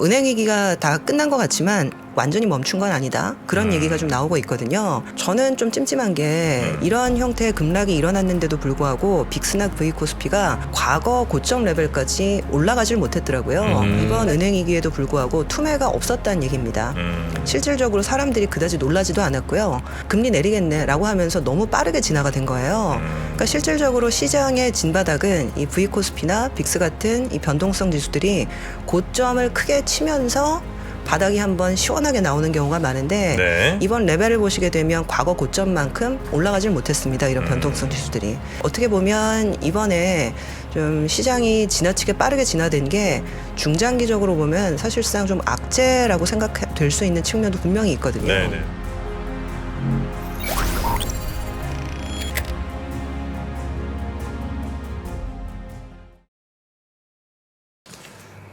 은행 위기가 다 끝난 것 같지만 완전히 멈춘 건 아니다. 그런 얘기가 좀 나오고 있거든요. 저는 좀 찜찜한 게 이런 형태의 급락이 일어났는데도 불구하고 빅스나 V코스피가 과거 고점 레벨까지 올라가질 못했더라고요. 이번 은행 위기에도 불구하고 투매가 없었다는 얘기입니다. 실질적으로 사람들이 그다지 놀라지도 않았고요. 금리 내리겠네라고 하면서 너무 빠르게 진화가 된 거예요. 그러니까 실질적으로 시장의 진바닥은 이 V코스피나 빅스 같은 이 변동성 지수들이 고점을 크게 치면서 바닥이 한번 시원하게 나오는 경우가 많은데 네. 이번 레벨을 보시게 되면 과거 고점만큼 올라가질 못했습니다. 이런 변동성 지수들이. 어떻게 보면 이번에 좀 시장이 지나치게 빠르게 진화된 게 중장기적으로 보면 사실상 좀 악재라고 생각될 수 있는 측면도 분명히 있거든요. 네네.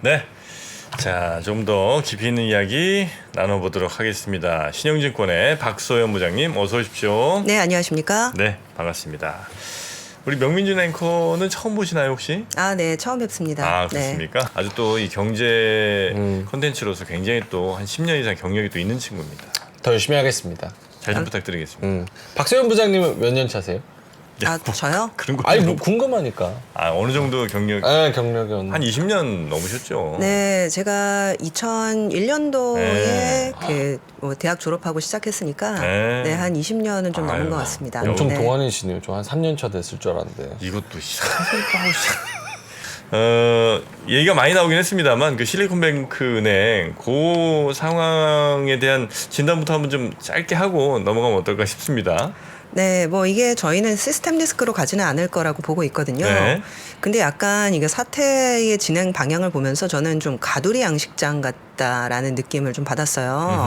네. 자, 좀 더 깊이 있는 이야기 나눠보도록 하겠습니다. 신영증권의 박소연 부장님 어서 오십시오. 네, 안녕하십니까? 네, 반갑습니다. 우리 명민준 앵커는 처음 보시나요 혹시? 아, 네, 처음 뵙습니다. 아, 그렇습니까? 네. 아주 또 이 경제 콘텐츠로서 굉장히 또 한 10년 이상 경력이 또 있는 친구입니다. 더 열심히 하겠습니다. 잘 좀 부탁드리겠습니다. 박소연 부장님은 몇 년 차세요? 아, 저요? 그런 거 아니 뭐 궁금하니까. 아, 어느 정도 경력? 네, 경력이 한 20년 넘으셨죠? 네, 제가 2001년도에 네. 뭐 대학 졸업하고 시작했으니까 네. 네, 한 20년은 좀 넘은 아유, 것 같습니다. 엄청 네. 동안이시네요. 저 한 3년 차 됐을 줄 알았는데. 이것도 얘기가 많이 나오긴 했습니다만 그 실리콘뱅크 은행 그 상황에 대한 진단부터 한번 좀 짧게 하고 넘어가면 어떨까 싶습니다. 네, 뭐 이게 저희는 시스템 리스크로 가지는 않을 거라고 보고 있거든요. 네. 근데 약간 이게 사태의 진행 방향을 보면서 저는 좀 가두리 양식장 같다라는 느낌을 좀 받았어요.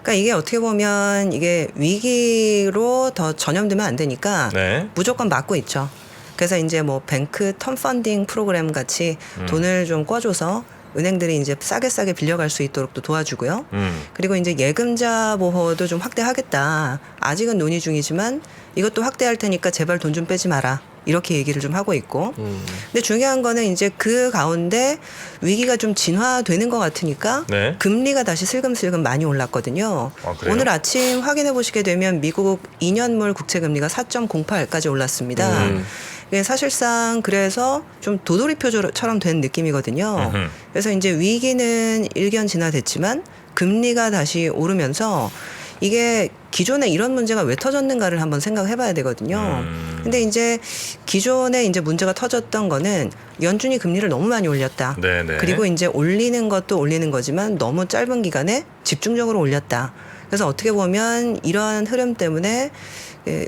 그러니까 이게 어떻게 보면 이게 위기로 더 전염되면 안 되니까 네. 무조건 막고 있죠. 그래서 이제 뭐 뱅크 텀 펀딩 프로그램 같이 돈을 좀 꿔줘서 은행들이 이제 싸게 빌려갈 수 있도록 또 도와주고요. 그리고 이제 예금자 보호도 좀 확대하겠다. 아직은 논의 중이지만 이것도 확대할 테니까 제발 돈 좀 빼지 마라. 이렇게 얘기를 좀 하고 있고. 근데 중요한 거는 이제 그 가운데 위기가 좀 진화되는 것 같으니까 네. 금리가 다시 슬금슬금 많이 올랐거든요. 아, 그래요? 오늘 아침 확인해 보시게 되면 미국 2년물 국채 금리가 4.08까지 올랐습니다. 이게 사실상 그래서 좀 도돌이표처럼 된 느낌이거든요. 그래서 이제 위기는 일견 진화됐지만 금리가 다시 오르면서 이게 기존에 이런 문제가 왜 터졌는가를 한번 생각해 봐야 되거든요. 근데 이제 기존에 이제 문제가 터졌던 거는 연준이 금리를 너무 많이 올렸다. 네네. 그리고 이제 올리는 것도 올리는 거지만 너무 짧은 기간에 집중적으로 올렸다. 그래서 어떻게 보면 이런 흐름 때문에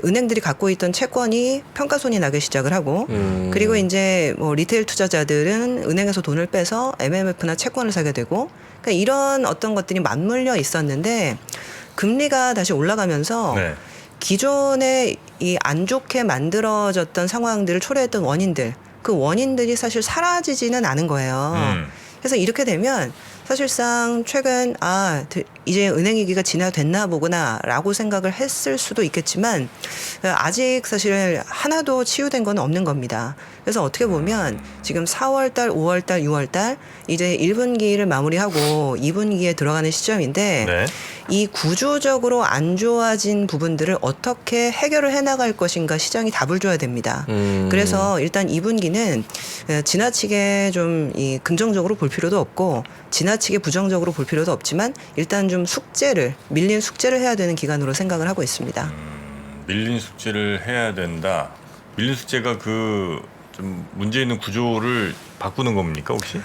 은행들이 갖고 있던 채권이 평가손이 나기 시작을 하고 그리고 이제 뭐 리테일 투자자들은 은행에서 돈을 빼서 MMF나 채권을 사게 되고 그러니까 이런 어떤 것들이 맞물려 있었는데 금리가 다시 올라가면서 네. 기존에 이 안 좋게 만들어졌던 상황들을 초래했던 원인들 그 원인들이 사실 사라지지는 않은 거예요. 그래서 이렇게 되면 사실상 최근 이제 은행 위기가 진화됐나 보구나라고 생각을 했을 수도 있겠지만 아직 사실 하나도 치유된 건 없는 겁니다. 그래서 어떻게 보면 지금 4월달, 5월달, 6월달 이제 1분기를 마무리하고 2분기에 들어가는 시점인데 네. 이 구조적으로 안 좋아진 부분들을 어떻게 해결을 해나갈 것인가 시장이 답을 줘야 됩니다. 그래서 일단 2분기는 지나치게 좀 이 긍정적으로 볼 필요도 없고 지나치게 부정적으로 볼 필요도 없지만 일단 좀 밀린 숙제를 해야 되는 기간으로 생각을 하고 있습니다. 밀린 숙제를 해야 된다. 밀린 숙제가 그 좀 문제 있는 구조를 바꾸는 겁니까 혹시?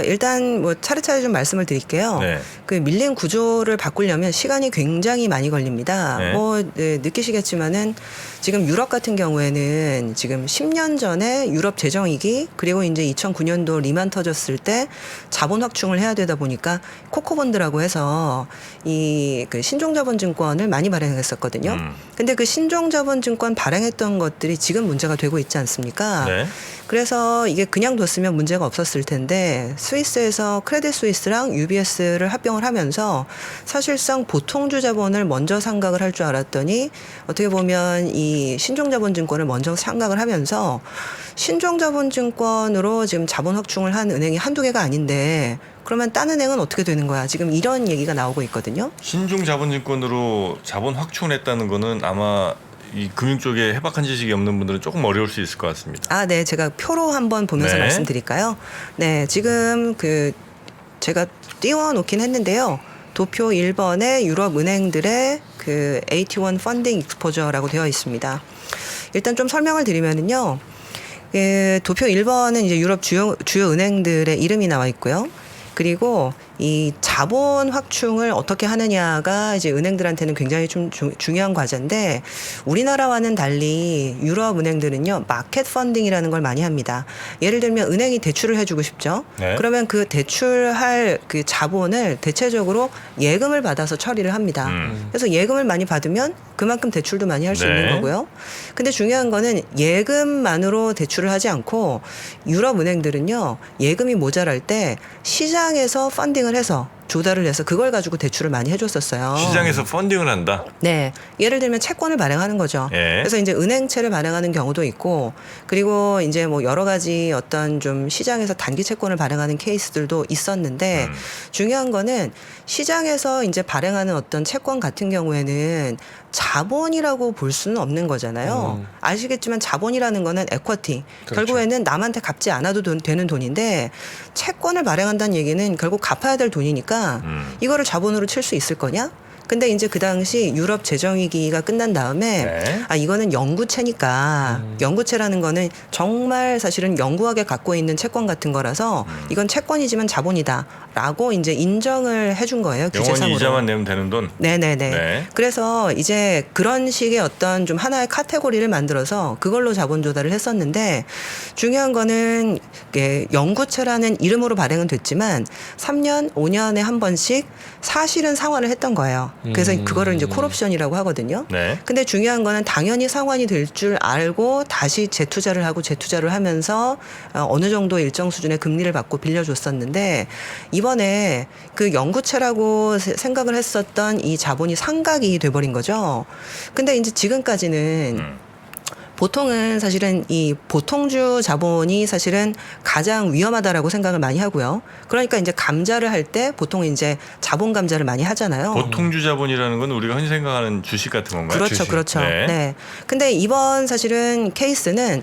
일단 뭐 차례차례 좀 말씀을 드릴게요. 네. 그 밀린 구조를 바꾸려면 시간이 굉장히 많이 걸립니다. 네. 네, 느끼시겠지만은 지금 유럽 같은 경우에는 지금 10년 전에 유럽 재정위기 그리고 이제 2009년도 리만 터졌을 때 자본 확충을 해야 되다 보니까 코코본드라고 해서 그 신종자본증권을 많이 발행했었거든요. 근데 그 신종자본증권 발행했던 것들이 지금 문제가 되고 있지 않습니까? 네. 그래서 이게 그냥 뒀으면 문제가 없었을 텐데 스위스에서 크레딧 스위스랑 UBS를 합병을 하면서 사실상 보통주 자본을 먼저 상각을 할 줄 알았더니 어떻게 보면 이 이 신종자본증권을 먼저 생각을 하면서 신종자본증권으로 지금 자본 확충을 한 은행이 한두 개가 아닌데 그러면 딴 은행은 어떻게 되는 거야? 지금 이런 얘기가 나오고 있거든요. 신중자본증권으로 자본 확충을 했다는 거는 아마 이 금융 쪽에 해박한 지식이 없는 분들은 조금 어려울 수 있을 것 같습니다. 아, 네. 제가 표로 한번 보면서 네. 말씀드릴까요? 네. 지금 제가 띄워 놓긴 했는데요. 도표 1번에 유럽 은행들의 AT1 펀딩 익스포저라고 되어 있습니다. 일단 좀 설명을 드리면은요. 도표 1번은 이제 유럽 주요 은행들의 이름이 나와 있고요. 그리고 이 자본 확충을 어떻게 하느냐가 이제 은행들한테는 굉장히 좀 중요한 과제인데 우리나라와는 달리 유럽 은행들은요 마켓 펀딩이라는 걸 많이 합니다. 예를 들면 은행이 대출을 해주고 싶죠. 네. 그러면 그 대출할 그 자본을 대체적으로 예금을 받아서 처리를 합니다. 그래서 예금을 많이 받으면 그만큼 대출도 많이 할 수 네. 있는 거고요. 근데 중요한 거는 예금만으로 대출을 하지 않고 유럽 은행들은요 예금이 모자랄 때 시장에서 펀딩을 해서 조달을 해서 그걸 가지고 대출을 많이 해줬었어요. 시장에서 펀딩을 한다. 네. 예를 들면 채권을 발행하는 거죠. 예. 그래서 이제 은행채를 발행하는 경우도 있고, 그리고 이제 뭐 여러 가지 어떤 좀 시장에서 단기 채권을 발행하는 케이스들도 있었는데, 중요한 거는 시장에서 이제 발행하는 어떤 채권 같은 경우에는 자본이라고 볼 수는 없는 거잖아요. 아시겠지만 자본이라는 거는 에쿼티. 그렇죠. 결국에는 남한테 갚지 않아도 되는 돈인데 채권을 발행한다는 얘기는 결국 갚아야 될 돈이니까 이거를 자본으로 칠 수 있을 거냐? 근데 이제 그 당시 유럽 재정위기가 끝난 다음에 네. 아 이거는 영구채니까 영구채라는 거는 정말 사실은 영구하게 갖고 있는 채권 같은 거라서 이건 채권이지만 자본이다라고 이제 인정을 해준 거예요. 영원히 규제상으로. 이자만 내면 되는 돈. 네네네. 네. 그래서 이제 그런 식의 어떤 좀 하나의 카테고리를 만들어서 그걸로 자본 조달을 했었는데 중요한 거는 영구채라는 이름으로 발행은 됐지만 3년, 5년에 한 번씩 사실은 상환을 했던 거예요. 그래서 그거를 이제 콜옵션이라고 하거든요. 네. 근데 중요한 거는 당연히 상환이 될 줄 알고 다시 재투자를 하고 재투자를 하면서 어느 정도 일정 수준의 금리를 받고 빌려줬었는데 이번에 그 영구채라고 생각을 했었던 이 자본이 상각이 돼버린 거죠. 근데 이제 지금까지는 보통은 사실은 이 보통주 자본이 사실은 가장 위험하다라고 생각을 많이 하고요. 그러니까 이제 감자를 할 때 보통 이제 자본 감자를 많이 하잖아요. 보통주 자본이라는 건 우리가 흔히 생각하는 주식 같은 건가요? 그렇죠, 주식. 그렇죠. 네. 네. 근데 이번 사실은 케이스는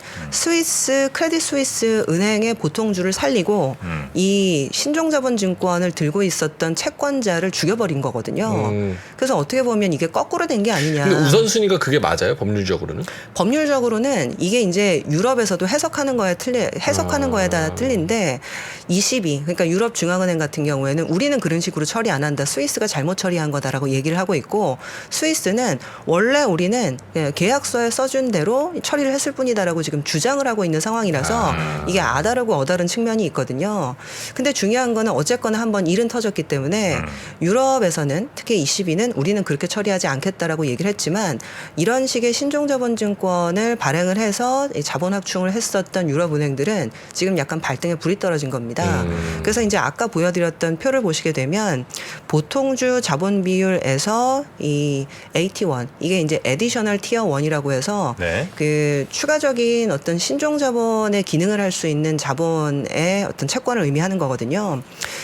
크레딧 스위스 은행의 보통주를 살리고 이 신종자본증권을 들고 있었던 채권자를 죽여버린 거거든요. 그래서 어떻게 보면 이게 거꾸로 된 게 아니냐. 근데 우선순위가 그게 맞아요? 법률적으로는? 법률적으로는 이게 이제 유럽에서도 해석하는 거에 따라 틀린데 22 그러니까 유럽 중앙은행 같은 경우에는 우리는 그런 식으로 처리 안 한다. 스위스가 잘못 처리한 거다라고 얘기를 하고 있고 스위스는 원래 우리는 계약서에 써준 대로 처리를 했을 뿐이다라고 지금 주장을 하고 있는 상황이라서 이게 아다르고 어다른 측면이 있거든요. 근데 중요한 거는 어쨌거나 한번 일은 터졌기 때문에 유럽에서는 특히 22는 우리는 그렇게 처리하지 않겠다라고 얘기를 했지만 이런 식의 신종자본증권을 발행을 해서 자본 확충을 했었던 유럽 은행들은 지금 약간 발등에 불이 떨어진 겁니다. 그래서 이제 아까 보여드렸던 표를 보시게 되면 보통주 자본 비율에서 이 AT1 이게 이제 에디셔널 티어 1이라고 해서 네. 그 추가적인 어떤 신종 자본의 기능을 할 수 있는 자본의 어떤 채권을 의미하는 거거든요.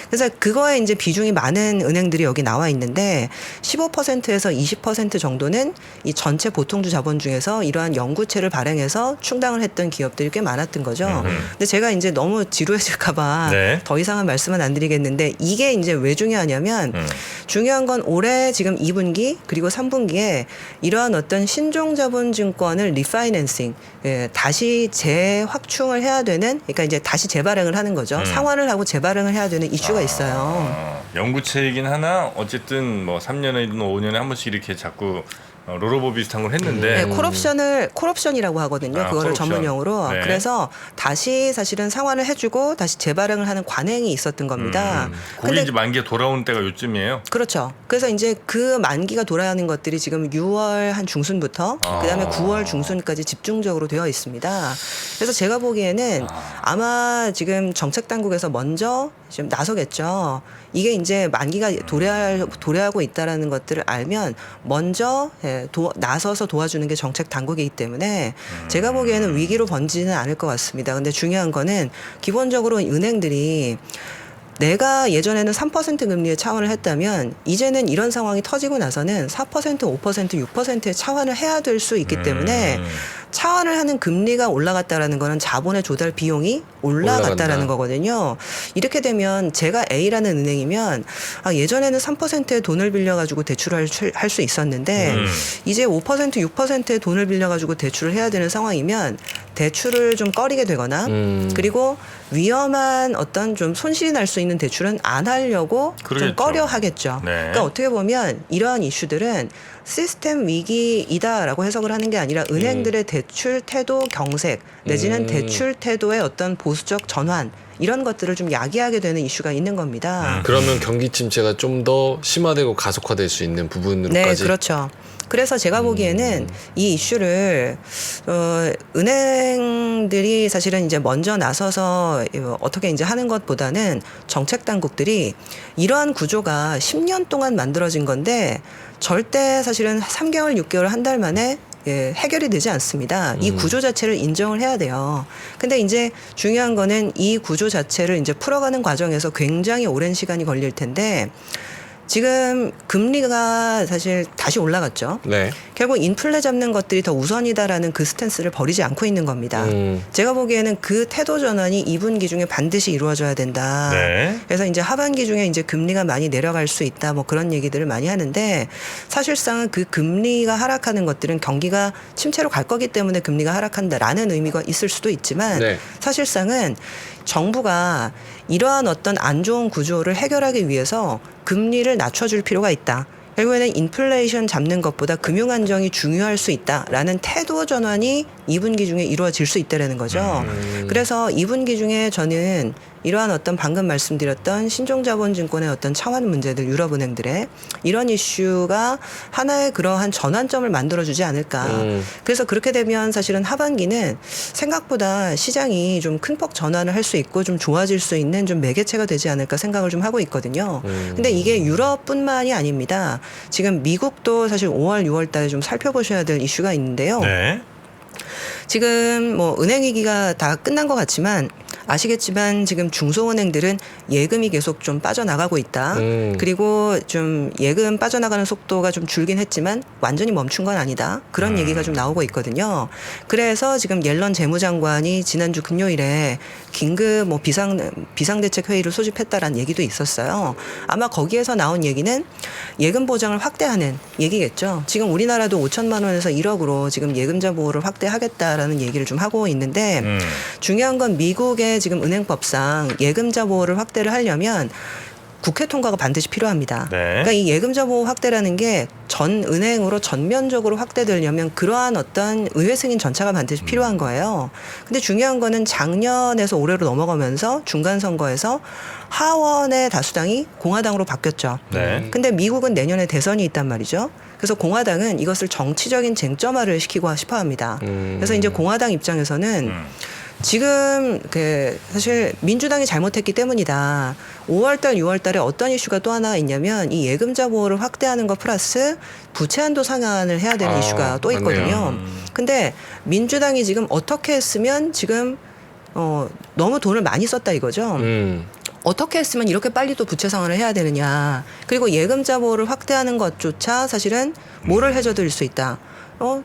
그래서 그거에 이제 비중이 많은 은행들이 여기 나와 있는데 15%에서 20% 정도는 이 전체 보통주 자본 중에서 이러한 영구채를 발행해서 충당을 했던 기업들이 꽤 많았던 거죠. 근데 제가 이제 너무 지루해질까봐 네. 더 이상은 말씀은 안 드리겠는데 이게 이제 왜 중요하냐면 중요한 건 올해 지금 2분기 그리고 3분기에 이러한 어떤 신종자본증권을 리파이낸싱 다시 재확충을 해야 되는 그러니까 이제 다시 재발행을 하는 거죠. 상환을 하고 재발행을 해야 되는 이슈가 있어요. 영구채이긴 하나 어쨌든 뭐 3년이든 5년에 한 번씩 이렇게 자꾸 롤오버 비슷한 걸 했는데 네, 콜옵션이라고 하거든요. 아, 그거를 콜옵션. 전문용어로. 네. 그래서 다시 사실은 상환을 해주고 다시 재발행을 하는 관행이 있었던 겁니다. 그게 이제 만기가 돌아오는 때가 요쯤이에요. 그렇죠. 그래서 이제 그 만기가 돌아가는 것들이 지금 6월 한 중순부터 그다음에 9월 중순까지 집중적으로 되어 있습니다. 그래서 제가 보기에는 아마 지금 정책 당국에서 먼저 지금 나서겠죠. 이게 이제 만기가 도래하고 있다라는 것들을 알면 먼저 나서서 도와주는 게 정책 당국이기 때문에 제가 보기에는 위기로 번지는 않을 것 같습니다. 근데 중요한 거는 기본적으로 은행들이 내가 예전에는 3% 금리의 차원을 했다면 이제는 이런 상황이 터지고 나서는 4%, 5%, 6%의 차원을 해야 될 수 있기 때문에 차원을 하는 금리가 올라갔다라는 거는 자본의 조달 비용이 올라갔다라는 올라간다. 거거든요. 이렇게 되면 제가 A라는 은행이면 예전에는 3%의 돈을 빌려가지고 대출을 할 수 있었는데 이제 5%, 6%의 돈을 빌려가지고 대출을 해야 되는 상황이면 대출을 좀 꺼리게 되거나 그리고 위험한 어떤 좀 손실이 날 수 있는 대출은 안 하려고 그러겠죠. 좀 꺼려 하겠죠. 네. 그러니까 어떻게 보면 이러한 이슈들은 시스템 위기이다라고 해석을 하는 게 아니라 은행들의 대출 태도 경색 내지는 대출 태도의 어떤 보수적 전환 이런 것들을 좀 야기하게 되는 이슈가 있는 겁니다. 그러면 경기 침체가 좀 더 심화되고 가속화될 수 있는 부분으로까지. 네, 그렇죠. 그래서 제가 보기에는 이 이슈를 은행들이 사실은 이제 먼저 나서서 어떻게 이제 하는 것보다는 정책 당국들이 이러한 구조가 10년 동안 만들어진 건데 절대 사실은 3개월, 6개월, 한 달 만에 해결이 되지 않습니다. 이 구조 자체를 인정을 해야 돼요. 근데 이제 중요한 거는 이 구조 자체를 이제 풀어가는 과정에서 굉장히 오랜 시간이 걸릴 텐데 지금 금리가 사실 다시 올라갔죠. 네. 결국 인플레 잡는 것들이 더 우선이다라는 그 스탠스를 버리지 않고 있는 겁니다. 제가 보기에는 그 태도 전환이 2분기 중에 반드시 이루어져야 된다. 네. 그래서 이제 하반기 중에 이제 금리가 많이 내려갈 수 있다. 뭐 그런 얘기들을 많이 하는데 사실상은 그 금리가 하락하는 것들은 경기가 침체로 갈 거기 때문에 금리가 하락한다라는 의미가 있을 수도 있지만 네. 사실상은 정부가 이러한 어떤 안 좋은 구조를 해결하기 위해서 금리를 낮춰줄 필요가 있다. 결국에는 인플레이션 잡는 것보다 금융 안정이 중요할 수 있다라는 태도 전환이 2분기 중에 이루어질 수 있다라는 거죠. 그래서 2분기 중에 저는 이러한 어떤 방금 말씀드렸던 신종자본증권의 어떤 차원 문제들 유럽은행들의 이런 이슈가 하나의 그러한 전환점을 만들어주지 않을까. 그래서 그렇게 되면 사실은 하반기는 생각보다 시장이 좀 큰 폭 전환을 할 수 있고 좀 좋아질 수 있는 좀 매개체가 되지 않을까 생각을 좀 하고 있거든요. 근데 이게 유럽뿐만이 아닙니다. 지금 미국도 사실 5월, 6월 달에 좀 살펴보셔야 될 이슈가 있는데요. 네. 지금 뭐 은행 위기가 다 끝난 것 같지만 아시겠지만 지금 중소은행들은 예금이 계속 좀 빠져나가고 있다. 그리고 좀 예금 빠져나가는 속도가 좀 줄긴 했지만 완전히 멈춘 건 아니다. 그런 얘기가 좀 나오고 있거든요. 그래서 지금 옐런 재무장관이 지난주 금요일에 긴급 뭐 비상대책 회의를 소집했다라는 얘기도 있었어요. 아마 거기에서 나온 얘기는 예금 보장을 확대하는 얘기겠죠. 지금 우리나라도 5천만 원에서 1억으로 지금 예금자 보호를 확대하겠다라는 얘기를 좀 하고 있는데 중요한 건 미국의 지금 은행법상 예금자 보호를 확대를 하려면 국회 통과가 반드시 필요합니다. 네. 그러니까 이 예금자 보호 확대라는 게 전 은행으로 전면적으로 확대되려면 그러한 어떤 의회 승인 전차가 반드시 필요한 거예요. 근데 중요한 거는 작년에서 올해로 넘어가면서 중간 선거에서 하원의 다수당이 공화당으로 바뀌었죠. 네. 근데 미국은 내년에 대선이 있단 말이죠. 그래서 공화당은 이것을 정치적인 쟁점화를 시키고 싶어 합니다. 그래서 이제 공화당 입장에서는 지금 사실 민주당이 잘못했기 때문이다. 5월달, 6월달에 어떤 이슈가 또 하나 있냐면 이 예금자 보호를 확대하는 것 플러스 부채 한도 상한을 해야 되는 이슈가 또 있거든요. 근데 민주당이 지금 어떻게 했으면 지금 너무 돈을 많이 썼다 이거죠. 어떻게 했으면 이렇게 빨리 또 부채 상환을 해야 되느냐. 그리고 예금자 보호를 확대하는 것조차 사실은 뭐를 해줘드릴 수 있다.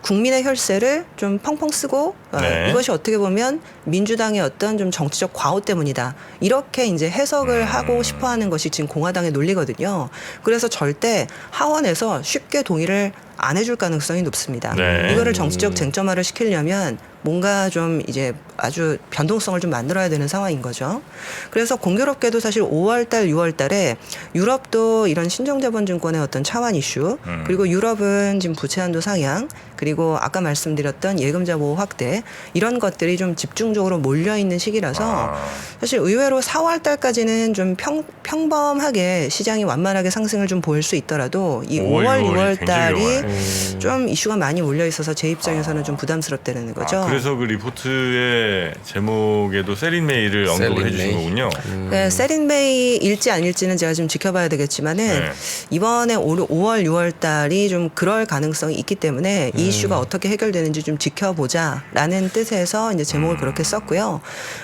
국민의 혈세를 좀 펑펑 쓰고 네. 이것이 어떻게 보면 민주당의 어떤 좀 정치적 과오 때문이다. 이렇게 이제 해석을 하고 싶어 하는 것이 지금 공화당의 논리거든요. 그래서 절대 하원에서 쉽게 동의를 안 해줄 가능성이 높습니다. 네. 이거를 정치적 쟁점화를 시키려면 뭔가 좀 이제 아주 변동성을 좀 만들어야 되는 상황인 거죠. 그래서 공교롭게도 사실 5월달, 6월달에 유럽도 이런 신종자본증권의 어떤 차환 이슈 그리고 유럽은 지금 부채 한도 상향 그리고 아까 말씀드렸던 예금자 보호 확대 이런 것들이 좀 집중적으로 몰려 있는 시기라서 사실 의외로 4월달까지는 좀 평범하게 시장이 완만하게 상승을 좀 보일 수 있더라도 이 5월, 6월달이 좀 이슈가 많이 몰려 있어서 제 입장에서는 좀 부담스럽다는 거죠. 그래서 그 리포트에 기사의 제목에도 세린 메이를 언급을 세린 해주신 메이. 거군요. 네, 세린 메이 일지 아닐지는 제가 좀 지켜봐야 되겠지만은 네. 이번에 5월, 6월 달이 좀 그럴 가능성이 있기 때문에 이 이슈가 어떻게 해결되는지 좀 지켜보자라는 뜻에서 이제 제목을 그렇게 썼고요.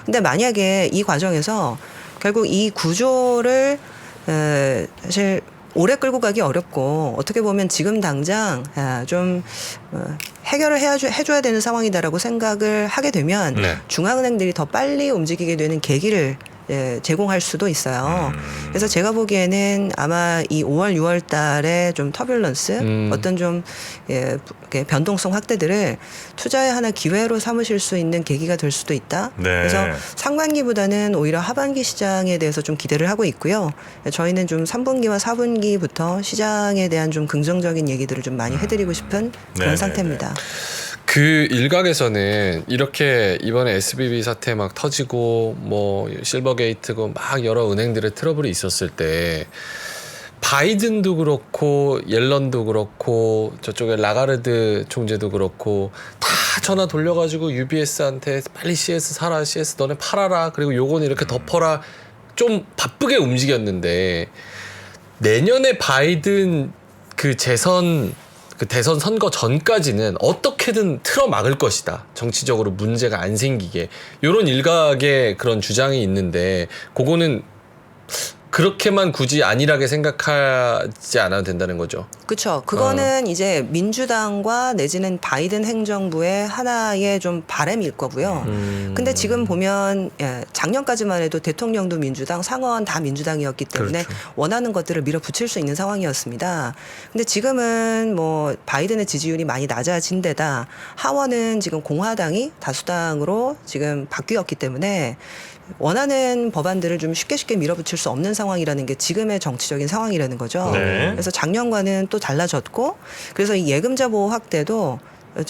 근데 만약에 이 과정에서 결국 이 구조를 사실 오래 끌고 가기 어렵고 어떻게 보면 지금 당장 좀 해결을 해줘야 되는 상황이다라고 생각을 하게 되면 네. 중앙은행들이 더 빨리 움직이게 되는 계기를 제공할 수도 있어요. 그래서 제가 보기에는 아마 이 5월, 6월 달에 좀 터뷸런스, 어떤 좀 이렇게 변동성 확대들을 투자의 하나 기회로 삼으실 수 있는 계기가 될 수도 있다. 네. 그래서 상반기보다는 오히려 하반기 시장에 대해서 좀 기대를 하고 있고요. 저희는 좀 3분기와 4분기부터 시장에 대한 좀 긍정적인 얘기들을 좀 많이 해드리고 싶은 그런 네네네. 상태입니다. 그 일각에서는 이렇게 이번에 SBB 사태 막 터지고 뭐 실버게이트고 막 여러 은행들의 트러블이 있었을 때 바이든도 그렇고 옐런도 그렇고 저쪽에 라가르드 총재도 그렇고 다 전화 돌려가지고 UBS한테 빨리 CS 사라, CS 너네 팔아라, 그리고 요거는 이렇게 덮어라, 좀 바쁘게 움직였는데 내년에 바이든 그 대선 선거 전까지는 어떻게든 틀어막을 것이다, 정치적으로 문제가 안 생기게, 이런 일각의 그런 주장이 있는데 그거는 그렇게만 굳이 안일하게 생각하지 않아도 된다는 거죠. 그렇죠. 그거는 이제 민주당과 내지는 바이든 행정부의 하나의 좀 바람일 거고요. 근데 지금 보면 작년까지만 해도 대통령도 민주당, 상원 다 민주당이었기 때문에 그렇죠. 원하는 것들을 밀어붙일 수 있는 상황이었습니다. 근데 지금은 뭐 바이든의 지지율이 많이 낮아진 데다 하원은 지금 공화당이 다수당으로 지금 바뀌었기 때문에 원하는 법안들을 좀 쉽게 밀어붙일 수 없는 상황이라는 게 지금의 정치적인 상황이라는 거죠. 네. 그래서 작년과는 또 달라졌고, 그래서 이 예금자 보호 확대도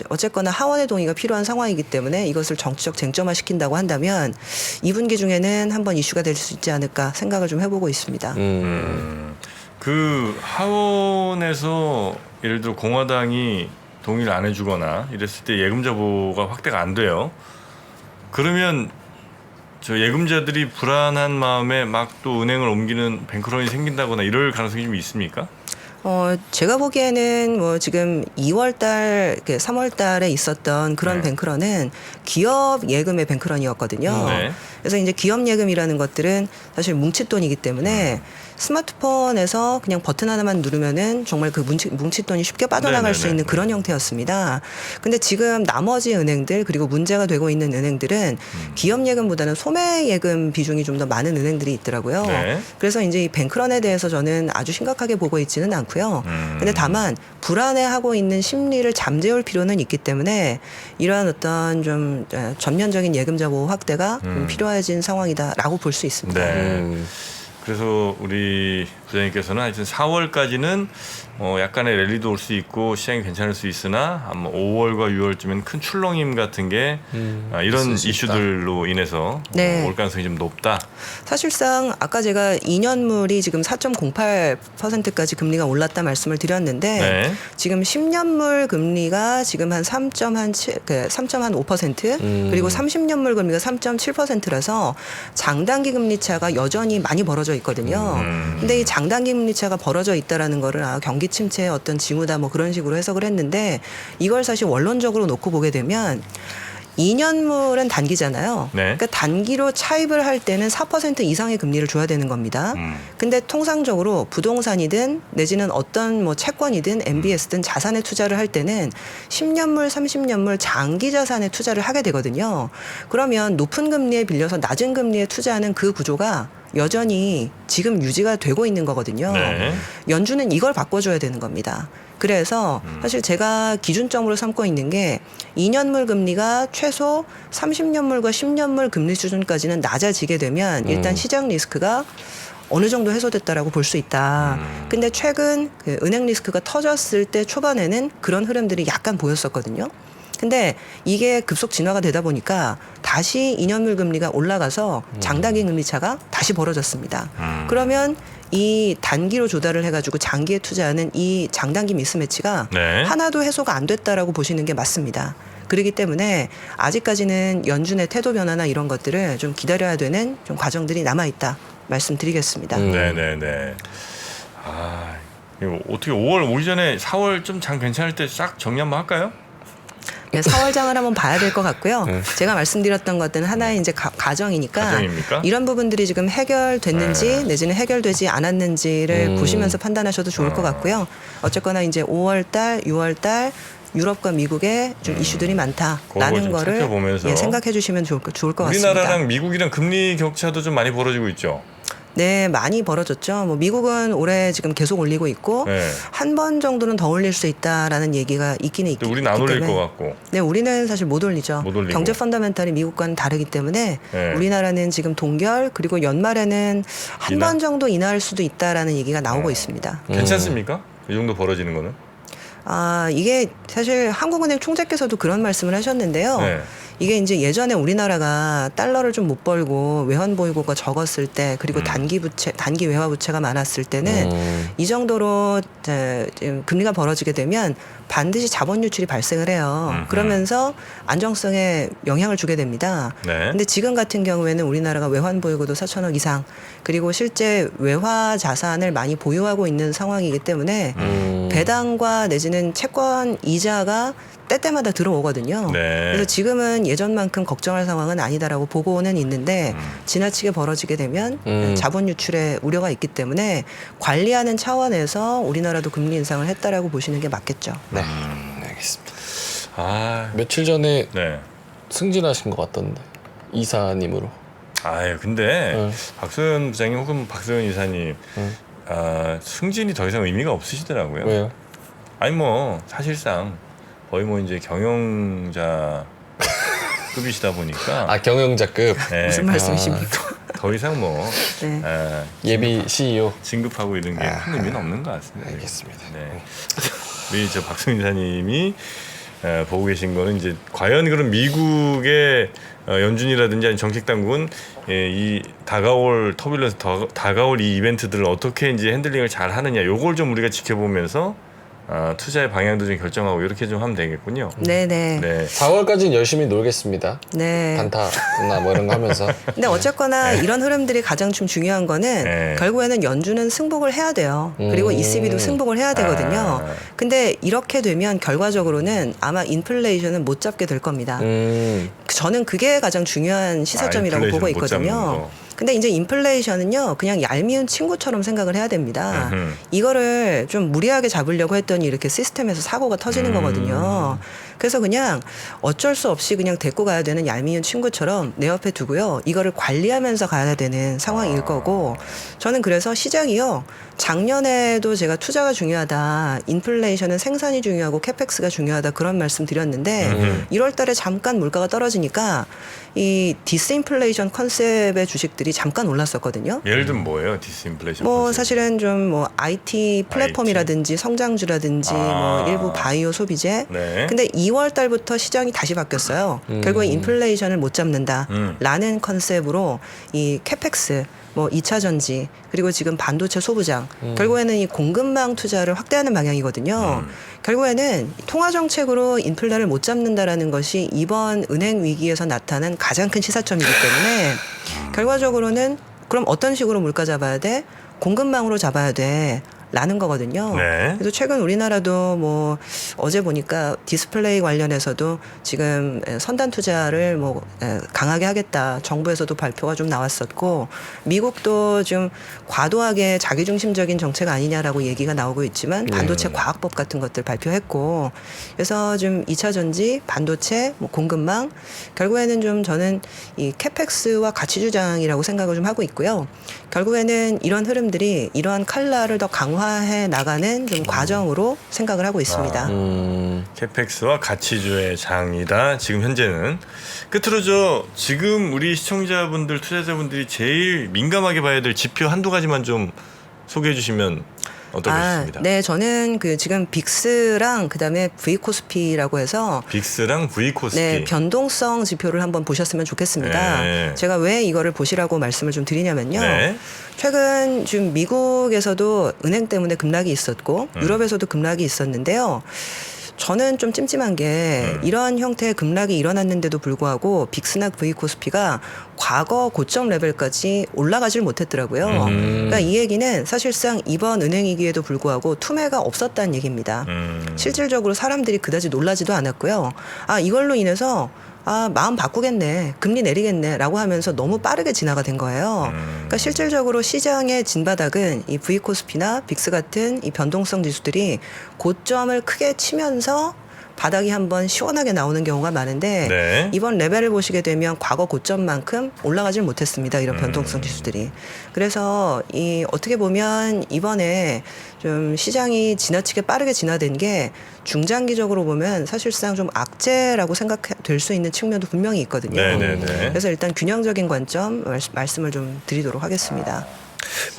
어쨌거나 하원의 동의가 필요한 상황이기 때문에 이것을 정치적 쟁점화 시킨다고 한다면 2분기 중에는 한번 이슈가 될 수 있지 않을까 생각을 좀 해보고 있습니다. 그 하원에서 예를 들어 공화당이 동의를 안 해주거나 이랬을 때 예금자 보호가 확대가 안 돼요. 그러면 저 예금자들이 불안한 마음에 막 또 은행을 옮기는 뱅크런이 생긴다거나 이럴 가능성이 좀 있습니까? 제가 보기에는 뭐 지금 2월 달, 3월 달에 있었던 그런 네. 뱅크런은 기업 예금의 뱅크런이었거든요. 네. 그래서 이제 기업 예금이라는 것들은 사실 뭉칫돈이기 때문에 스마트폰에서 그냥 버튼 하나만 누르면은 정말 그 뭉칫돈이 쉽게 빠져나갈 수 있는 그런 형태였습니다. 근데 지금 나머지 은행들, 그리고 문제가 되고 있는 은행들은 기업 예금보다는 소매 예금 비중이 좀 더 많은 은행들이 있더라고요. 네. 그래서 이제 이 뱅크런에 대해서 저는 아주 심각하게 보고 있지는 않고요. 근데 다만 불안해하고 있는 심리를 잠재울 필요는 있기 때문에 이러한 어떤 좀 전면적인 예금자 보호 확대가 좀 필요해진 상황이다라고 볼 수 있습니다. 네. 그래서 우리 부장님께서는 하여튼 4월까지는 약간의 랠리도 올 수 있고 시장이 괜찮을 수 있으나 아마 5월과 6월쯤엔 큰 출렁임 같은 게 이런 있을 수 이슈들로 인해서 네. 올 가능성이 좀 높다. 사실상 아까 제가 2년물이 지금 4.08%까지 금리가 올랐다 말씀을 드렸는데 네. 지금 10년물 금리가 지금 한 3.5% 그리고 30년물 금리가 3.7%라서 장단기 금리 차가 여전히 많이 벌어져 있거든요. 근데 이 장단기 금리 차가 벌어져 있다라는 거를 경기 침체의 어떤 징후다 뭐 그런 식으로 해석을 했는데 이걸 사실 원론적으로 놓고 보게 되면 2년물은 단기잖아요. 네. 그러니까 단기로 차입을 할 때는 4% 이상의 금리를 줘야 되는 겁니다. 근데 통상적으로 부동산이든 내지는 어떤 뭐 채권이든 MBS든 자산에 투자를 할 때는 10년물, 30년물 장기 자산에 투자를 하게 되거든요. 그러면 높은 금리에 빌려서 낮은 금리에 투자하는 그 구조가 여전히 지금 유지가 되고 있는 거거든요. 네. 연준은 이걸 바꿔줘야 되는 겁니다. 그래서 사실 제가 기준점으로 삼고 있는 게 2년물 금리가 최소 30년물과 10년물 금리 수준까지는 낮아지게 되면 일단 시장 리스크가 어느 정도 해소됐다라고 볼 수 있다. 근데 최근 그 은행 리스크가 터졌을 때 초반에는 그런 흐름들이 약간 보였었거든요. 근데 이게 급속 진화가 되다 보니까 다시 2년물 금리가 올라가서 장단기 금리 차가 다시 벌어졌습니다. 그러면 이 단기로 조달을 해가지고 장기에 투자하는 이 장단기 미스매치가 네. 하나도 해소가 안 됐다라고 보시는 게 맞습니다. 그렇기 때문에 아직까지는 연준의 태도 변화나 이런 것들을 좀 기다려야 되는 좀 과정들이 남아 있다 말씀드리겠습니다. 네네네. 아, 이거 어떻게 5월 오기 전에 4월 좀 장 괜찮을 때 싹 정리 한번 할까요? 네, 4월장을 한번 봐야 될 것 같고요. 네. 제가 말씀드렸던 것들은 하나의 이제 가정이니까 가정입니까? 이런 부분들이 지금 해결됐는지 내지는 해결되지 않았는지를 보시면서 판단하셔도 좋을 것 같고요. 어쨌거나 이제 5월달, 6월달 유럽과 미국에 좀 이슈들이 그거 많다라는 좀 거를 살펴보면서 생각해 주시면 좋을 것 같습니다. 우리나라랑 미국이랑 금리 격차도 좀 많이 벌어지고 있죠. 네, 많이 벌어졌죠. 뭐 미국은 올해 지금 계속 올리고 있고 네. 한 번 정도는 더 올릴 수 있다라는 얘기가 있기는 근데 우리는 안 올릴 것 같고. 네, 우리는 사실 못 올리죠. 못 올리고. 경제 펀더멘탈이 미국과는 다르기 때문에 네. 우리나라는 지금 동결 그리고 연말에는 한 인하? 번 정도 인하할 수도 있다라는 얘기가 나오고 있습니다. 괜찮습니까? 이 정도 벌어지는 거는? 아, 이게 사실 한국은행 총재께서도 그런 말씀을 하셨는데요. 네. 이게 이제 예전에 우리나라가 달러를 좀 못 벌고 외환 보유고가 적었을 때 그리고 단기 외화 부채가 많았을 때는 이 정도로 지금 금리가 벌어지게 되면 반드시 자본 유출이 발생을 해요. 그러면서 안정성에 영향을 주게 됩니다. 네. 근데 지금 같은 경우에는 우리나라가 외환 보유고도 4천억 이상 그리고 실제 외화 자산을 많이 보유하고 있는 상황이기 때문에 배당과 내지는 채권 이자가 때때마다 들어오거든요. 네. 그래서 지금은 예전만큼 걱정할 상황은 아니다라고 보고는 있는데 지나치게 벌어지게 되면 자본 유출의 우려가 있기 때문에 관리하는 차원에서 우리나라도 금리 인상을 했다라고 보시는 게 맞겠죠. 네, 알겠습니다. 아, 며칠 전에 네. 승진하신 것 같던데 이사님으로. 아유, 근데 네. 박소연 부장님 혹은 박소연 이사님 승진이 더 이상 의미가 없으시더라고요. 왜요? 아니 뭐 사실상 거의 뭐 이제 경영자 급이시다 보니까 아, 경영자급. 네, 무슨 말씀이십니까? 더 이상 뭐 네. 예비 CEO. 진급하고 이런 게 큰 의미는 없는 것 같습니다. 알겠습니다. 네. 우리 저 박소연 이사님이 보고 계신 거는 이제 과연 그런 미국의 연준이라든지 아니면 정책 당국은 이 다가올 터뷸런스 다가올 이 이벤트들을 어떻게 이제 핸들링을 잘 하느냐 요걸 좀 우리가 지켜보면서 투자의 방향도 좀 결정하고 이렇게 좀 하면 되겠군요. 네네. 네. 4월까지는 열심히 놀겠습니다. 네. 단타나 뭐 이런 거 하면서. 근데 어쨌거나 이런 흐름들이 가장 좀 중요한 거는 네. 결국에는 연준은 승복을 해야 돼요. 그리고 ECB도 승복을 해야 되거든요. 근데 이렇게 되면 결과적으로는 아마 인플레이션은 못 잡게 될 겁니다. 저는 그게 가장 중요한 시사점이라고 인플레이션 보고 못 잡는 있거든요. 거. 근데 이제 인플레이션은요, 그냥 얄미운 친구처럼 생각을 해야 됩니다. 이거를 좀 무리하게 잡으려고 했더니 이렇게 시스템에서 사고가 터지는 거거든요. 그래서 그냥 어쩔 수 없이 그냥 데리고 가야 되는 얄미운 친구처럼 내 옆에 두고요. 이거를 관리하면서 가야 되는 상황일 거고, 저는 그래서 시장이요. 작년에도 제가 투자가 중요하다, 인플레이션은 생산이 중요하고 캐펙스가 중요하다 그런 말씀 드렸는데 1월 달에 잠깐 물가가 떨어지니까 이 디스인플레이션 컨셉의 주식들이 잠깐 올랐었거든요. 예를 들면 뭐예요? 디스인플레이션. 뭐 컨셉. 사실은 좀 뭐 IT 플랫폼이라든지 성장주라든지 뭐 일부 바이오 소비재. 네. 근데 2월 달부터 시장이 다시 바뀌었어요. 결국에 인플레이션을 못 잡는다라는 컨셉으로 이 캐펙스 뭐 2차 전지 그리고 지금 반도체 소부장 결국에는 이 공급망 투자를 확대하는 방향이거든요. 결국에는 통화 정책으로 인플레를 못 잡는다라는 것이 이번 은행 위기에서 나타난 가장 큰 시사점이기 때문에 결과적으로는 그럼 어떤 식으로 물가 잡아야 돼? 공급망으로 잡아야 돼. 라는 거거든요. 네. 그래서 최근 우리나라도 뭐 어제 보니까 디스플레이 관련해서도 지금 선단 투자를 뭐 강하게 하겠다. 정부에서도 발표가 좀 나왔었고 미국도 좀 과도하게 자기중심적인 정책 아니냐라고 얘기가 나오고 있지만 반도체 과학법 같은 것들 발표했고 그래서 좀 2차 전지, 반도체, 뭐 공급망 결국에는 좀 저는 이 캐펙스와 가치 주장이라고 생각을 좀 하고 있고요. 결국에는 이런 흐름들이 이러한 칼라를 더 강화해 나가는 좀 과정으로 생각을 하고 있습니다. 캐펙스와 가치주의 장이다. 지금 현재는 끝으로 지금 우리 시청자분들, 투자자분들이 제일 민감하게 봐야 될 지표 한두 가지만 좀 소개해 주시면 어떠겠습니다. 네, 저는 그 지금 빅스랑 그다음에 V코스피라고 해서 빅스랑 V코스피. 네, 변동성 지표를 한번 보셨으면 좋겠습니다. 네. 제가 왜 이거를 보시라고 말씀을 좀 드리냐면요. 네. 최근 지금 미국에서도 은행 때문에 급락이 있었고 유럽에서도 급락이 있었는데요. 저는 좀 찜찜한 게 이런 형태의 급락이 일어났는데도 불구하고 빅스나 V코스피가 과거 고점 레벨까지 올라가질 못했더라고요. 그러니까 이 얘기는 사실상 이번 은행위기에도 불구하고 투매가 없었다는 얘기입니다. 실질적으로 사람들이 그다지 놀라지도 않았고요. 아, 이걸로 인해서 마음 바꾸겠네, 금리 내리겠네라고 하면서 너무 빠르게 진화가 된 거예요. 그러니까 실질적으로 시장의 진바닥은 이 V코스피나 빅스 같은 이 변동성 지수들이 고점을 크게 치면서 바닥이 한번 시원하게 나오는 경우가 많은데 네. 이번 레벨을 보시게 되면 과거 고점만큼 올라가질 못했습니다. 이런 변동성 지수들이. 그래서 이 어떻게 보면 이번에 좀 시장이 지나치게 빠르게 진화된 게 중장기적으로 보면 사실상 좀 악재라고 생각될 수 있는 측면도 분명히 있거든요. 네네네. 그래서 일단 균형적인 관점 말씀을 좀 드리도록 하겠습니다.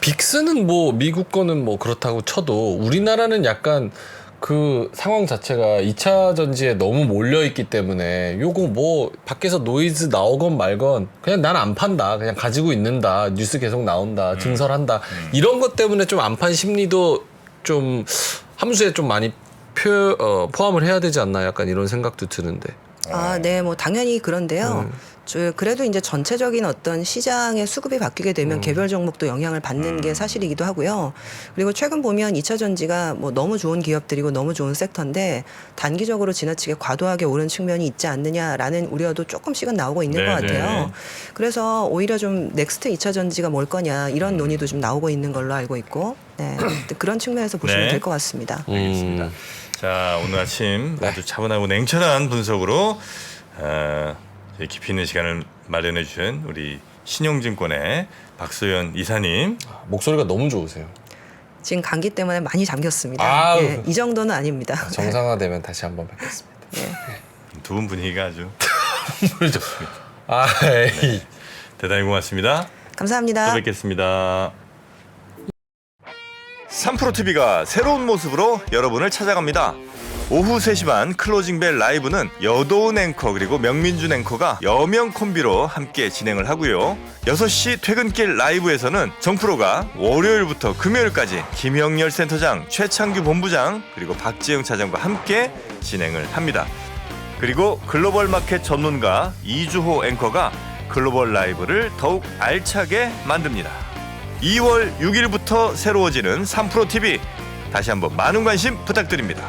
빅스는 뭐 미국 거는 뭐 그렇다고 쳐도 우리나라는 약간 그 상황 자체가 2차 전지에 너무 몰려 있기 때문에 요거 뭐 밖에서 노이즈 나오건 말건 그냥 난 안 판다, 그냥 가지고 있는다, 뉴스 계속 나온다, 증설한다, 이런 것 때문에 좀 안 판 심리도 좀 함수에 좀 많이 포함을 해야 되지 않나, 약간 이런 생각도 드는데. 네, 뭐 당연히 그런데요. 그래도 이제 전체적인 어떤 시장의 수급이 바뀌게 되면 개별 종목도 영향을 받는 게 사실이기도 하고요. 그리고 최근 보면 2차 전지가 뭐 너무 좋은 기업들이고 너무 좋은 섹터인데 단기적으로 지나치게 과도하게 오른 측면이 있지 않느냐라는 우려도 조금씩은 나오고 있는 것 같아요. 그래서 오히려 좀 넥스트 2차 전지가 뭘 거냐 이런 논의도 좀 나오고 있는 걸로 알고 있고, 네, 그런 측면에서 보시면 네. 될 것 같습니다. 알겠습니다. 자, 오늘 아침 아주 차분하고 냉철한 분석으로 깊이 있는 시간을 마련해 주신 우리 신용증권의 박소연 이사님. 목소리가 너무 좋으세요. 지금 감기 때문에 많이 잠겼습니다. 아우. 예, 이 정도는 아닙니다. 정상화되면 다시 한번 뵙겠습니다. 두 분 분위기가 아주 좋습니다. 아이. 대단히 고맙습니다. 감사합니다. 또 뵙겠습니다. 3프로TV가 새로운 모습으로 여러분을 찾아갑니다. 오후 3시 반 클로징벨 라이브는 여도은 앵커 그리고 명민준 앵커가 여명 콤비로 함께 진행을 하고요. 6시 퇴근길 라이브에서는 정프로가 월요일부터 금요일까지 김영렬 센터장, 최창규 본부장 그리고 박지영 차장과 함께 진행을 합니다. 그리고 글로벌 마켓 전문가 이주호 앵커가 글로벌 라이브를 더욱 알차게 만듭니다. 2월 6일부터 새로워지는 3프로TV, 다시 한번 많은 관심 부탁드립니다.